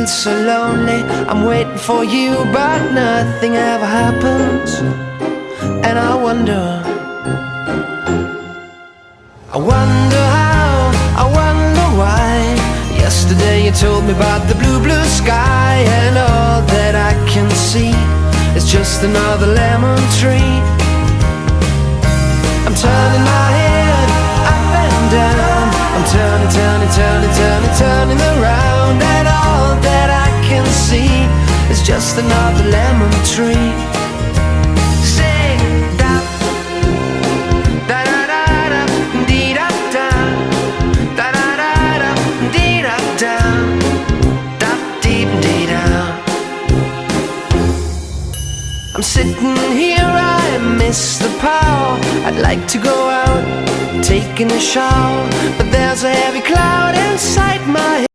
feel so lonely. I'm waiting for you, but nothing ever happens. And I wonder how, I wonder why. Yesterday you told me about the blue, blue sky, and all that I can see is just another lemon tree. I'm turning my head up and down, I'm turning, turning, turning, turning, turning around, and all that I can see is just another lemon tree. Sing da da da da da dee da da da da da da dee da da da dee dee da. I'm sitting here, I miss the power. I'd like to go out, taking a shower, but there's a heavy cloud inside my head.